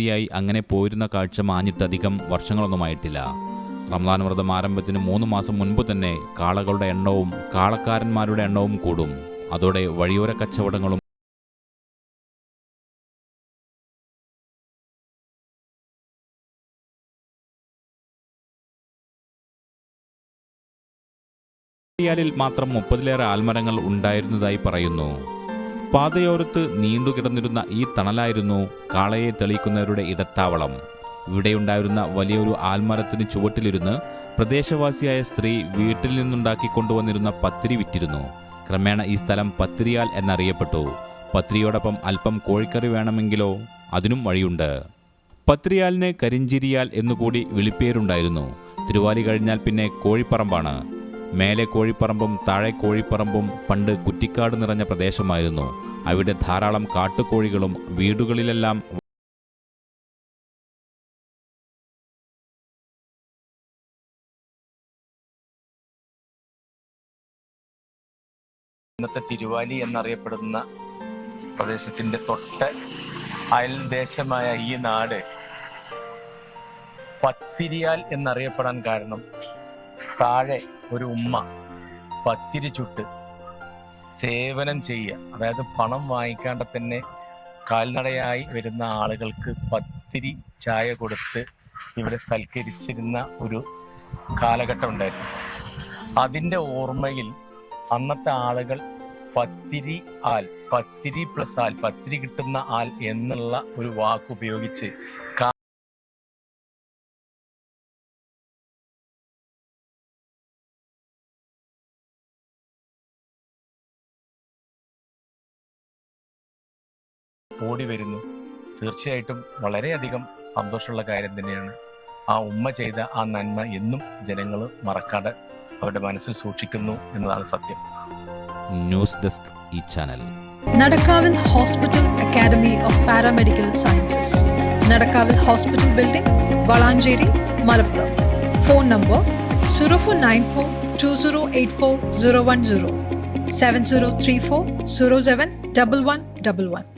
ായി അങ്ങനെ പോയിരുന്ന കാഴ്ച മാഞ്ഞിട്ടധികം വർഷങ്ങളൊന്നുമായിട്ടില്ല. റമദാൻ വ്രതം ആരംഭത്തിന് 3 മാസം മുൻപ് തന്നെ കാളകളുടെ എണ്ണവും കാളക്കാരന്മാരുടെ എണ്ണവും കൂടും. അതോടെ വഴിയോര കച്ചവടങ്ങളും ിൽ മാത്രം 30-ലേറെ ആൽമരങ്ങൾ ഉണ്ടായിരുന്നതായി പറയുന്നു. പാതയോരത്ത് നീണ്ടുകിടന്നിരുന്ന ഈ തണലായിരുന്നു കാളയെ തെളിയിക്കുന്നവരുടെ ഇടത്താവളം. ഇവിടെയുണ്ടായിരുന്ന വലിയൊരു ആൽമരത്തിന് ചുവട്ടിലിരുന്ന് പ്രദേശവാസിയായ സ്ത്രീ വീട്ടിൽ നിന്നുണ്ടാക്കിക്കൊണ്ടുവന്നിരുന്ന പത്തിരി വിറ്റിരുന്നു. ക്രമേണ ഈ സ്ഥലം പത്തിരിയാൽ എന്നറിയപ്പെട്ടു. പത്തിരിയോടൊപ്പം അല്പം കോഴിക്കറി വേണമെങ്കിലോ അതിനും വഴിയുണ്ട്. പത്തിരിയാലിന് കരിഞ്ചിരിയാൽ എന്നുകൂടി വിളിപ്പേരുണ്ടായിരുന്നു. തിരുവാലി കഴിഞ്ഞാൽ പിന്നെ കോഴിപ്പറമ്പാണ്. മേലെ കോഴിപ്പറമ്പും താഴെ കോഴിപ്പറമ്പും പണ്ട് കുറ്റിക്കാട് നിറഞ്ഞ പ്രദേശമായിരുന്നു. അവിടെ ധാരാളം കാട്ടുകോഴികളും വീടുകളിലെല്ലാം ഇന്നത്തെ തിരുവാലി എന്നറിയപ്പെടുന്ന പ്രദേശത്തിന്റെ തൊട്ട് അയൽദേശമായ ഈ നാട് പത്തിരിയാൽ എന്നറിയപ്പെടാൻ കാരണം താഴെ ഒരു ഉമ്മ പത്തിരി ചുട്ട് സേവനം ചെയ്യുക, അതായത് പണം വാങ്ങിക്കാണ്ട് തന്നെ കാൽനടയായി വരുന്ന ആളുകൾക്ക് പത്തിരി ചായ കൊടുത്ത് ഇവിടെ സൽക്കരിച്ചിരുന്ന ഒരു കാലഘട്ടം ഉണ്ടായിരുന്നു. അതിൻ്റെ ഓർമ്മയിൽ അന്നത്തെ ആളുകൾ പത്തിരി ആൽ, പത്തിരി പ്ലസ് ആൽ, പത്തിരി കിട്ടുന്ന ആൽ എന്നുള്ള ഒരു വാക്ക് ഉപയോഗിച്ച് ഓടി വരുന്നു. തീർച്ചയായിട്ടും വളരെയധികം സന്തോഷമുള്ള കാര്യം തന്നെയാണ്. ആ ഉമ്മ ചെയ്ത ആ നന്മ എന്നും ജനങ്ങൾ മറക്കാതെ അവരുടെ മനസ്സിൽ സൂക്ഷിക്കുന്നു എന്നതാണ് സത്യം. ന്യൂസ് ഡെസ്ക് ഈ ചാനൽ. നടക്കാവിൽ hospital academy of paramedical sciences, നടക്കാവിൽ hospital building, Valanchery, Malappuram. Phone number 0494208410, 7034071111.